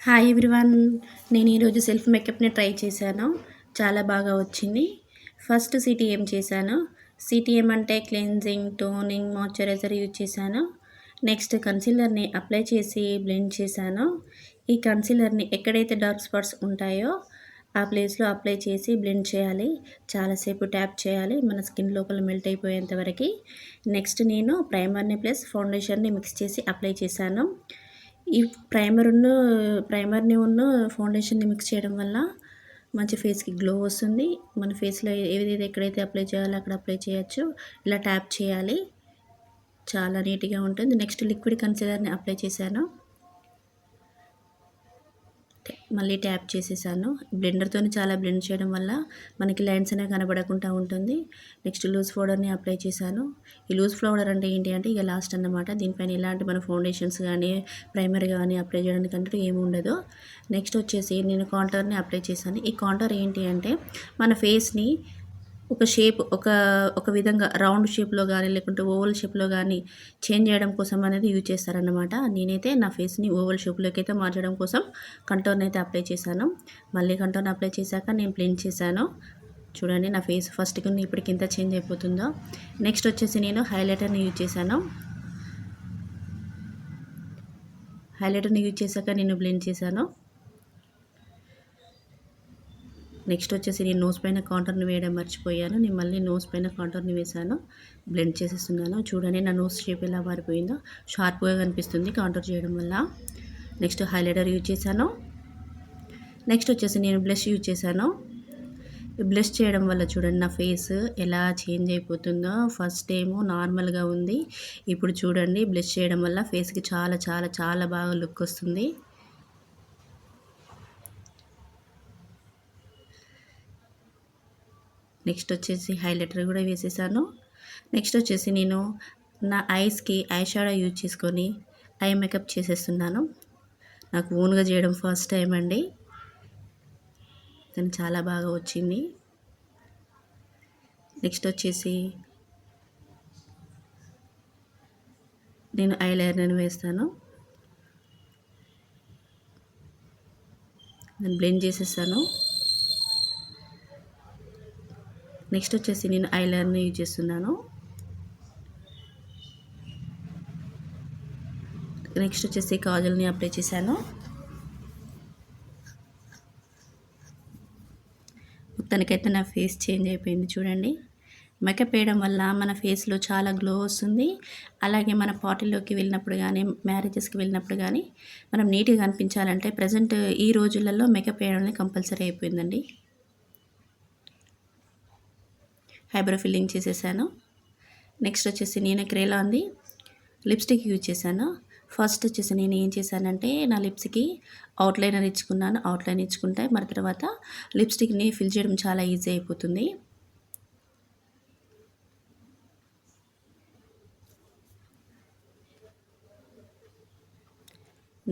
Hi everyone, నేను ఈరోజు self మేకప్ని try చేశాను. చాలా బాగా వచ్చింది. ఫస్ట్ సిటీఎం చేశాను. సిటీఎం అంటే క్లెన్జింగ్, టోనింగ్, మాయిశ్చరైజర్ యూజ్ చేశాను. నెక్స్ట్ కన్సీలర్ని అప్లై చేసి బ్లెండ్ చేశాను. ఈ కన్సీలర్ని ఎక్కడైతే డార్క్ స్పాట్స్ ఉంటాయో ఆ ప్లేస్లో అప్లై చేసి బ్లెండ్ చేయాలి. చాలాసేపు ట్యాప్ చేయాలి, మన స్కిన్ లోపల మెల్ట్ అయిపోయేంత వరకు. నెక్స్ట్ నేను ప్రైమర్ని ప్లస్ ఫౌండేషన్ని మిక్స్ చేసి అప్లై చేశాను. ఈ ప్రైమర్ని ఫౌండేషన్ని మిక్స్ చేయడం వల్ల మంచి ఫేస్కి గ్లో వస్తుంది. మన ఫేస్లో ఏదైతే ఎక్కడైతే అప్లై చేయాలో అక్కడ అప్లై చేయొచ్చు. ఇలా ట్యాప్ చేయాలి, చాలా నీట్గా ఉంటుంది. నెక్స్ట్ లిక్విడ్ కన్సీలర్ని అప్లై చేశాను. మళ్ళీ ట్యాప్ చేసేసాను. బ్లెండర్తో చాలా బ్లెండ్ చేయడం వల్ల మనకి లైన్స్ అనేవి కనబడకుండా ఉంటుంది. నెక్స్ట్ లూజ్ పౌడర్ని అప్లై చేశాను. ఈ లూజ్ పౌడర్ అంటే ఏంటి అంటే ఇక లాస్ట్ అన్నమాట. దీనిపైన ఎలాంటి మన ఫౌండేషన్స్ కానీ ప్రైమర్ కానీ అప్లై చేయడానికి అంటే ఏమి ఉండదు. నెక్స్ట్ వచ్చేసి నేను కాంటోర్ని అప్లై చేశాను. ఈ కాంటోర్ ఏంటి అంటే మన ఫేస్ని ఒక షేప్ ఒక విధంగా రౌండ్ షేప్లో కానీ లేకుంటే ఓవల్ షేప్లో కానీ చేంజ్ చేయడం కోసం అనేది యూజ్ చేస్తారన్నమాట. నేనైతే నా ఫేస్ని ఓవల్ షేప్లోకి అయితే మార్చడం కోసం కంటోర్ని అయితే అప్లై చేశాను. మళ్ళీ కంటోర్ని అప్లై చేశాక నేను బ్లెండ్ చేశాను. చూడండి నా ఫేస్ ఫస్ట్కి ఇప్పటికి ఎంత చేంజ్ అయిపోతుందో. నెక్స్ట్ వచ్చేసి నేను హైలైటర్ని యూజ్ చేశాను. హైలైటర్ని యూజ్ చేశాక నేను బ్లెండ్ చేశాను. నెక్స్ట్ వచ్చేసి నేను నోస్ పైన కాంటోర్ని వేయడం మర్చిపోయాను. నేను మళ్ళీ నోస్ పైన కాంటోర్ని వేసాను, బ్లెండ్ చేసేస్తున్నాను. చూడండి నా నోస్ షేప్ ఎలా మారిపోయిందో, షార్ప్గా కనిపిస్తుంది కాంటోర్ చేయడం వల్ల. నెక్స్ట్ హైలైటర్ యూజ్ చేశాను. నెక్స్ట్ వచ్చేసి నేను బ్లష్ యూజ్ చేశాను. బ్లష్ చేయడం వల్ల చూడండి నా ఫేస్ ఎలా చేంజ్ అయిపోతుందో. ఫస్ట్ ఏమో నార్మల్గా ఉంది, ఇప్పుడు చూడండి బ్లష్ చేయడం వల్ల ఫేస్కి చాలా చాలా చాలా బాగా లుక్ వస్తుంది. నెక్స్ట్ వచ్చేసి హైలైటర్ కూడా వేసేసాను. నెక్స్ట్ వచ్చేసి నేను నా ఐస్కి ఐ షాడో యూజ్ చేసుకొని ఐ మేకప్ చేసేస్తున్నాను. నాకు ఓన్గా చేయడం ఫస్ట్ టైం అండి, కానీ చాలా బాగా వచ్చింది. నెక్స్ట్ వచ్చేసి నేను ఐ లైనర్ వేస్తాను. నేను బ్లెండ్ చేసేస్తాను. నెక్స్ట్ వచ్చేసి నేను ఐలైనర్ని యూజ్ చేస్తున్నాను. నెక్స్ట్ వచ్చేసి కాజల్ని అప్లై చేశాను. మొత్తానికైతే నా ఫేస్ చేంజ్ అయిపోయింది చూడండి. మేకప్ వేయడం వల్ల మన ఫేస్లో చాలా గ్లో వస్తుంది. అలాగే మన పార్టీలోకి వెళ్ళినప్పుడు కానీ మ్యారేజెస్కి వెళ్ళినప్పుడు కానీ మనం నీట్గా కనిపించాలంటే ప్రజెంట్ ఈ రోజులలో మేకప్ వేయడం కంపల్సరీ అయిపోయిందండి. ఐబ్రో ఫిల్లింగ్ చేసేసాను. నెక్స్ట్ వచ్చేసి నేను క్రేలాన్ది లిప్స్టిక్ యూజ్ చేశాను. ఫస్ట్ వచ్చేసి నేను ఏం చేశానంటే నా లిప్స్కి అవుట్లైనర్ ఇచ్చుకున్నాను. అవుట్లైన్ ఇచ్చుకుంటే మరి తర్వాత లిప్స్టిక్ని ఫిల్ చేయడం చాలా ఈజీ అయిపోతుంది.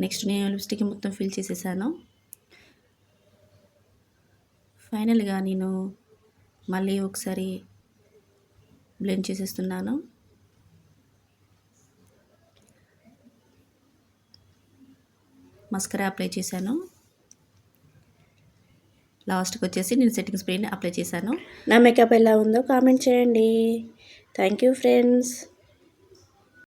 నెక్స్ట్ నేను లిప్స్టిక్ మొత్తం ఫిల్ చేసేసాను. ఫైనల్గా నేను మళ్ళీ ఒకసారి బ్లెండ్ చేసేస్తున్నాను. మస్కరా అప్లై చేశాను. లాస్ట్కి వచ్చేసి నేను సెట్టింగ్ స్ప్రేని అప్లై చేశాను. నా మేకప్ ఎలా ఉందో కామెంట్ చేయండి. Thank you friends.